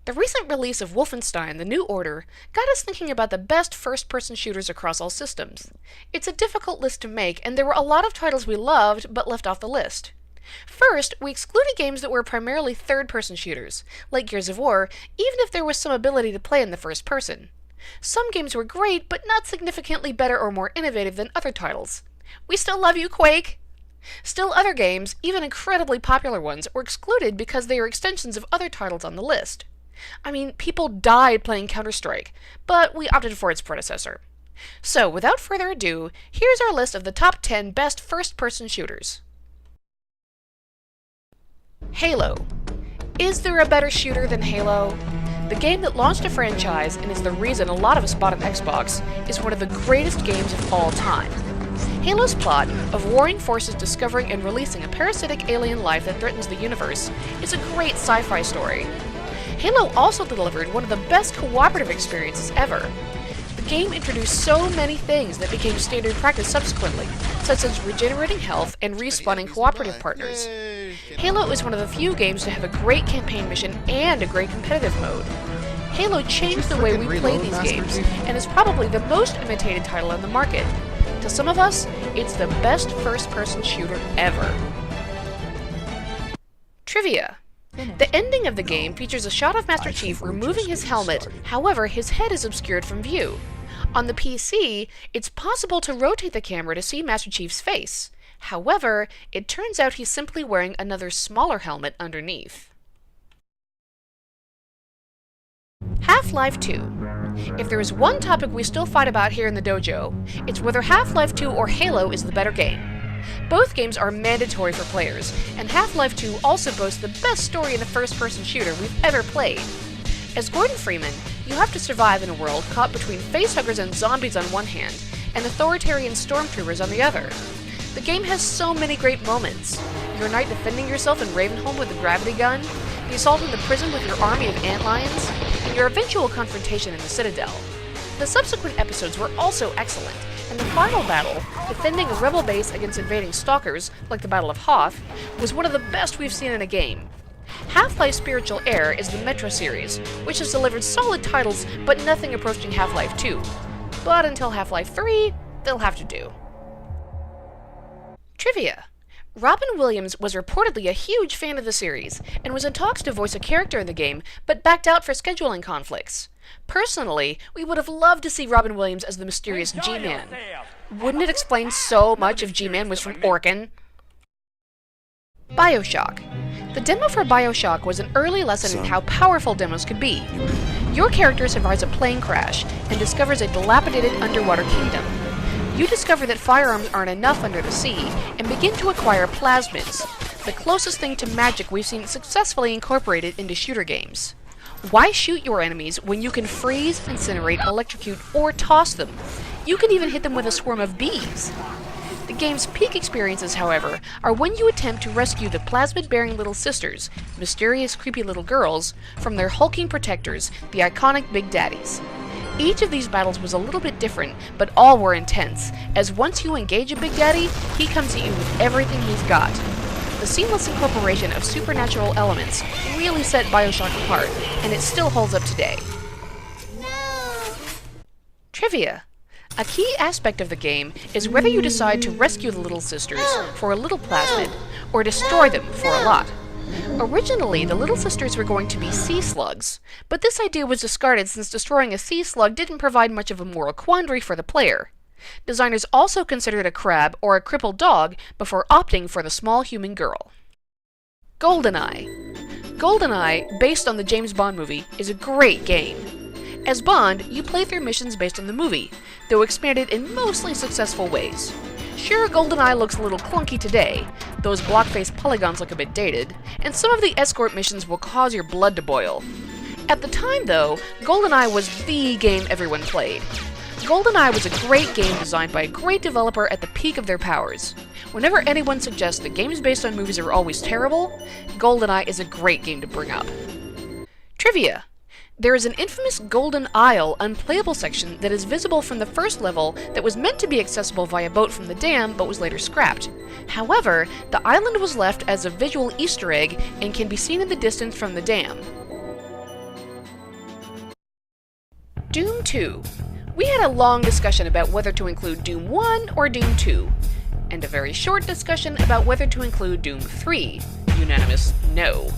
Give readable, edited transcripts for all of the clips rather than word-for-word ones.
The recent release of Wolfenstein: The New Order got us thinking about the best first-person shooters across all systems. It's a difficult list to make, and there were a lot of titles we loved but left off the list. First, we excluded games that were primarily third-person shooters, like Gears of War, even if there was some ability to play in the first person. Some games were great, but not significantly better or more innovative than other titles. We still love you, Quake! Still other games, even incredibly popular ones, were excluded because they are extensions of other titles on the list. I mean, people died playing Counter-Strike, but we opted for its predecessor. So, without further ado, here's our list of the top 10 best first-person shooters. Halo. Is there a better shooter than Halo? The game that launched a franchise and is the reason a lot of us bought an Xbox is one of the greatest games of all time. Halo's plot of warring forces discovering and releasing a parasitic alien life that threatens the universe is a great sci-fi story. Halo also delivered one of the best cooperative experiences ever. The game introduced so many things that became standard practice subsequently, such as regenerating health and respawning cooperative partners. Halo is one of the few games to have a great campaign mission and a great competitive mode. Halo changed the way we play these games, and is probably the most imitated title on the market. To some of us, it's the best first-person shooter ever. Trivia. The ending of the game features a shot of Master Chief removing his helmet, however, his head is obscured from view. On the PC, it's possible to rotate the camera to see Master Chief's face. However, it turns out he's simply wearing another smaller helmet underneath. Half-Life 2. If there is one topic we still fight about here in the dojo, it's whether Half-Life 2 or Halo is the better game. Both games are mandatory for players, and Half-Life 2 also boasts the best story in a first-person shooter we've ever played. As Gordon Freeman, you have to survive in a world caught between facehuggers and zombies on one hand, and authoritarian stormtroopers on the other. The game has so many great moments. Your night defending yourself in Ravenholm with a gravity gun, the assault in the prison with your army of antlions, and your eventual confrontation in the Citadel. The subsequent episodes were also excellent, and the final battle, defending a rebel base against invading stalkers, like the Battle of Hoth, was one of the best we've seen in a game. Half-Life Spiritual Heir is the Metro series, which has delivered solid titles, but nothing approaching Half-Life 2. But until Half-Life 3, they'll have to do. Trivia. Robin Williams was reportedly a huge fan of the series, and was in talks to voice a character in the game, but backed out for scheduling conflicts. Personally, we would have loved to see Robin Williams as the mysterious G-Man. Wouldn't it explain so much if G-Man was from Orkin? Bioshock. The demo for Bioshock was an early lesson in how powerful demos could be. Your character survives a plane crash and discovers a dilapidated underwater kingdom. You discover that firearms aren't enough under the sea, and begin to acquire plasmids, the closest thing to magic we've seen successfully incorporated into shooter games. Why shoot your enemies when you can freeze, incinerate, electrocute, or toss them? You can even hit them with a swarm of bees. The game's peak experiences, however, are when you attempt to rescue the plasmid-bearing little sisters, mysterious, creepy little girls, from their hulking protectors, the iconic Big Daddies. Each of these battles was a little bit different, but all were intense, as once you engage a Big Daddy, he comes at you with everything he's got. The seamless incorporation of supernatural elements really set Bioshock apart, and it still holds up today. No. Trivia. A key aspect of the game is whether you decide to rescue the little sisters for a little plasmid, or destroy them for a lot. Originally, the little sisters were going to be sea slugs, but this idea was discarded since destroying a sea slug didn't provide much of a moral quandary for the player. Designers also considered a crab or a crippled dog before opting for the small human girl. Goldeneye. Goldeneye, based on the James Bond movie, is a great game. As Bond, you play through missions based on the movie, though expanded in mostly successful ways. Sure, Goldeneye looks a little clunky today, those block-faced polygons look a bit dated, and some of the escort missions will cause your blood to boil. At the time, though, Goldeneye was the game everyone played. Goldeneye was a great game designed by a great developer at the peak of their powers. Whenever anyone suggests that games based on movies are always terrible, Goldeneye is a great game to bring up. Trivia. There is an infamous Golden Isle unplayable section that is visible from the first level that was meant to be accessible via boat from the dam but was later scrapped. However, the island was left as a visual Easter egg and can be seen in the distance from the dam. Doom 2. We had a long discussion about whether to include Doom 1 or Doom 2, and a very short discussion about whether to include Doom 3. Unanimous no.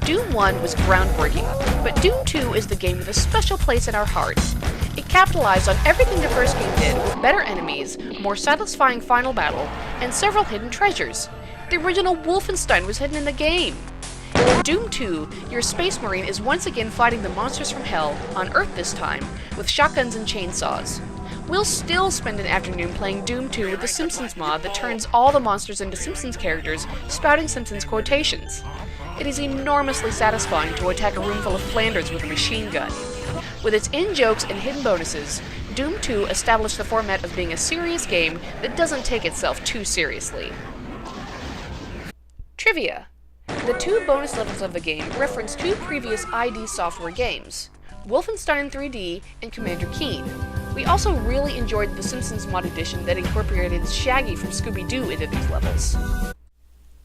Doom 1 was groundbreaking, but Doom 2 is the game with a special place in our hearts. It capitalized on everything the first game did, with better enemies, more satisfying final battle, and several hidden treasures. The original Wolfenstein was hidden in the game. In Doom 2, your Space Marine is once again fighting the monsters from hell, on Earth this time, with shotguns and chainsaws. We'll still spend an afternoon playing Doom 2 with the Simpsons mod that turns all the monsters into Simpsons characters, spouting Simpsons quotations. It is enormously satisfying to attack a room full of Flanders with a machine gun. With its in-jokes and hidden bonuses, Doom 2 established the format of being a serious game that doesn't take itself too seriously. Trivia. The 2 bonus levels of the game reference 2 previous ID Software games, Wolfenstein 3D and Commander Keen. We also really enjoyed the Simpsons mod edition that incorporated Shaggy from Scooby-Doo into these levels.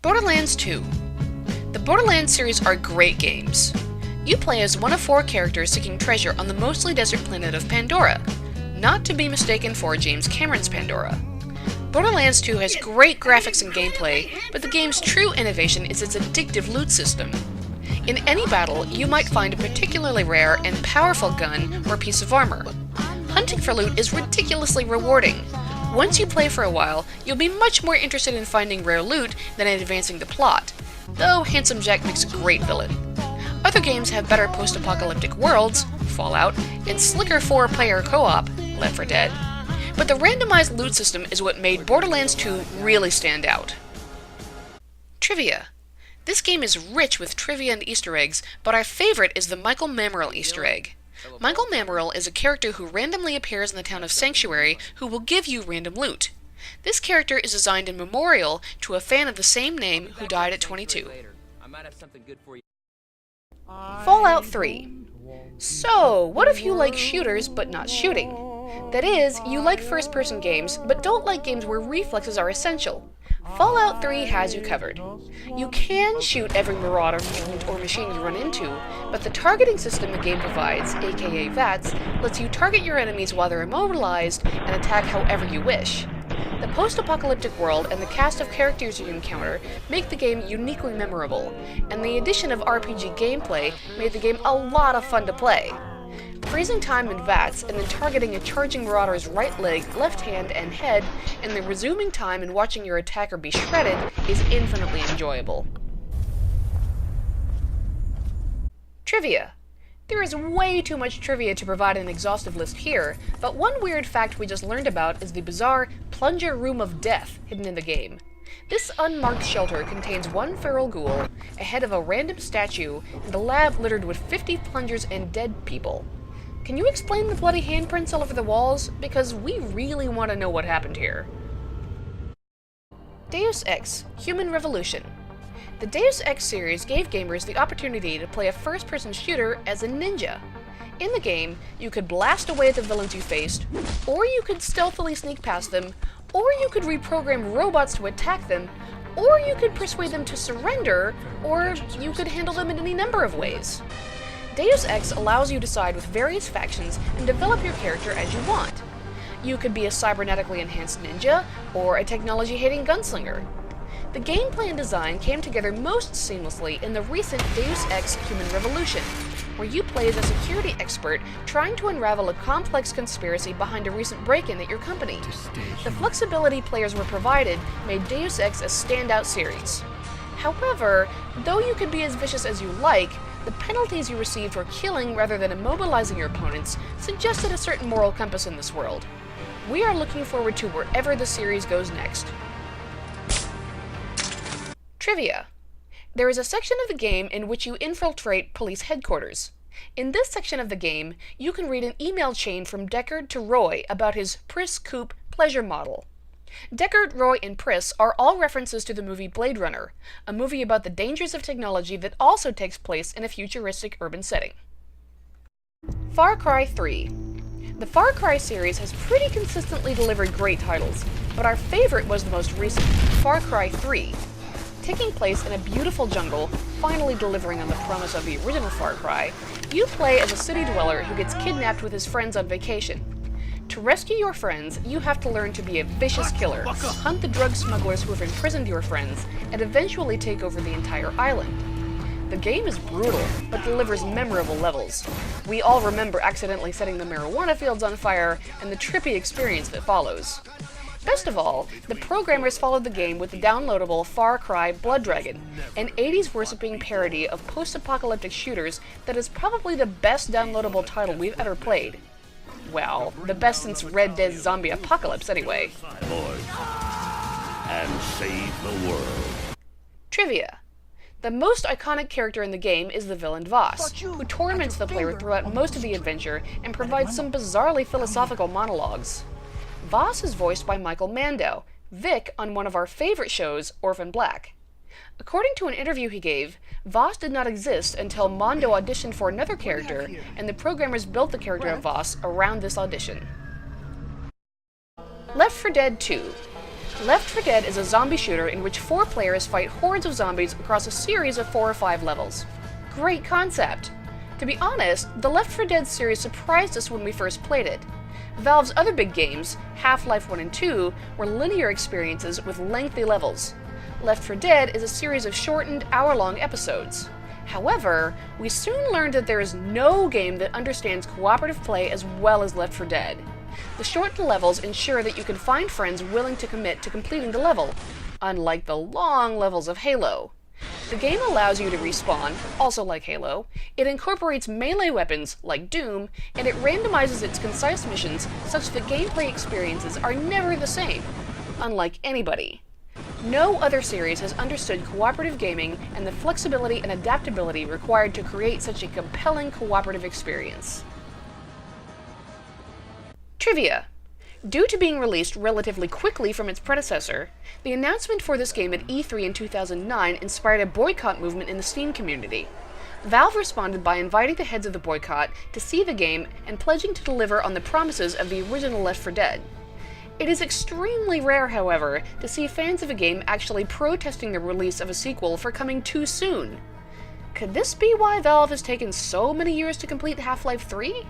Borderlands 2. The Borderlands series are great games. You play as one of 4 characters seeking treasure on the mostly desert planet of Pandora, not to be mistaken for James Cameron's Pandora. Borderlands 2 has great graphics and gameplay, but the game's true innovation is its addictive loot system. In any battle, you might find a particularly rare and powerful gun or piece of armor. Hunting for loot is ridiculously rewarding. Once you play for a while, you'll be much more interested in finding rare loot than in advancing the plot, though Handsome Jack makes a great villain. Other games have better post-apocalyptic worlds, Fallout, and slicker 4-player co-op, Left 4 Dead. But the randomized loot system is what made Borderlands 2 really stand out. Trivia. This game is rich with trivia and Easter eggs, but our favorite is the Michael Mammerl Easter egg. Michael Mammerl is a character who randomly appears in the town of Sanctuary who will give you random loot. This character is designed in memorial to a fan of the same name who died at 22. Fallout 3. So, what if you like shooters but not shooting? That is, you like first-person games, but don't like games where reflexes are essential. Fallout 3 has you covered. You can shoot every marauder, mutant, or machine you run into, but the targeting system the game provides, aka VATS, lets you target your enemies while they're immobilized and attack however you wish. The post-apocalyptic world and the cast of characters you encounter make the game uniquely memorable, and the addition of RPG gameplay made the game a lot of fun to play. Freezing time in VATS and then targeting a charging marauder's right leg, left hand, and head, and then resuming time and watching your attacker be shredded is infinitely enjoyable. Trivia. There is way too much trivia to provide an exhaustive list here, but one weird fact we just learned about is the bizarre Plunger Room of Death hidden in the game. This unmarked shelter contains 1 feral ghoul, a head of a random statue, and a lab littered with 50 plungers and dead people. Can you explain the bloody handprints all over the walls? Because we really want to know what happened here. Deus Ex: Human Revolution. The Deus Ex series gave gamers the opportunity to play a first-person shooter as a ninja. In the game, you could blast away at the villains you faced, or you could stealthily sneak past them, or you could reprogram robots to attack them, or you could persuade them to surrender, or you could handle them in any number of ways. Deus Ex allows you to side with various factions and develop your character as you want. You could be a cybernetically enhanced ninja, or a technology-hating gunslinger. The gameplay and design came together most seamlessly in the recent Deus Ex: Human Revolution, where you play as a security expert trying to unravel a complex conspiracy behind a recent break-in at your company. The flexibility players were provided made Deus Ex a standout series. However, though you could be as vicious as you like, the penalties you received for killing rather than immobilizing your opponents suggested a certain moral compass in this world. We are looking forward to wherever the series goes next. Trivia. There is a section of the game in which you infiltrate police headquarters. In this section of the game, you can read an email chain from Deckard to Roy about his Pris CoOp pleasure model. Deckard, Roy, and Pris are all references to the movie Blade Runner, a movie about the dangers of technology that also takes place in a futuristic urban setting. Far Cry 3. The Far Cry series has pretty consistently delivered great titles, but our favorite was the most recent, Far Cry 3. Taking place in a beautiful jungle, finally delivering on the promise of the original Far Cry, you play as a city dweller who gets kidnapped with his friends on vacation. To rescue your friends, you have to learn to be a vicious killer, hunt the drug smugglers who have imprisoned your friends, and eventually take over the entire island. The game is brutal, but delivers memorable levels. We all remember accidentally setting the marijuana fields on fire and the trippy experience that follows. Best of all, the programmers followed the game with the downloadable Far Cry Blood Dragon, an 80s worshipping parody of post-apocalyptic shooters that is probably the best downloadable title we've ever played. Well, the best since Red Dead Zombie Apocalypse, anyway. And save the world. Trivia. The most iconic character in the game is the villain Voss, who torments the player throughout most of the adventure and provides some bizarrely philosophical monologues. Voss is voiced by Michael Mando, Vic on one of our favorite shows, Orphan Black. According to an interview he gave, Voss did not exist until Mondo auditioned for another character, and the programmers built the character of Voss around this audition. Left 4 Dead 2. Left 4 Dead is a zombie shooter in which 4 players fight hordes of zombies across a series of 4 or 5 levels. Great concept! To be honest, the Left 4 Dead series surprised us when we first played it. Valve's other big games, Half-Life 1 and 2, were linear experiences with lengthy levels. Left 4 Dead is a series of shortened, hour-long episodes. However, we soon learned that there is no game that understands cooperative play as well as Left 4 Dead. The shortened levels ensure that you can find friends willing to commit to completing the level, unlike the long levels of Halo. The game allows you to respawn, also like Halo, it incorporates melee weapons, like Doom, and it randomizes its concise missions such that gameplay experiences are never the same, unlike Anybody. No other series has understood cooperative gaming and the flexibility and adaptability required to create such a compelling cooperative experience. Trivia. Due to being released relatively quickly from its predecessor, the announcement for this game at E3 in 2009 inspired a boycott movement in the Steam community. Valve responded by inviting the heads of the boycott to see the game and pledging to deliver on the promises of the original Left 4 Dead. It is extremely rare, however, to see fans of a game actually protesting the release of a sequel for coming too soon. Could this be why Valve has taken so many years to complete Half-Life 3?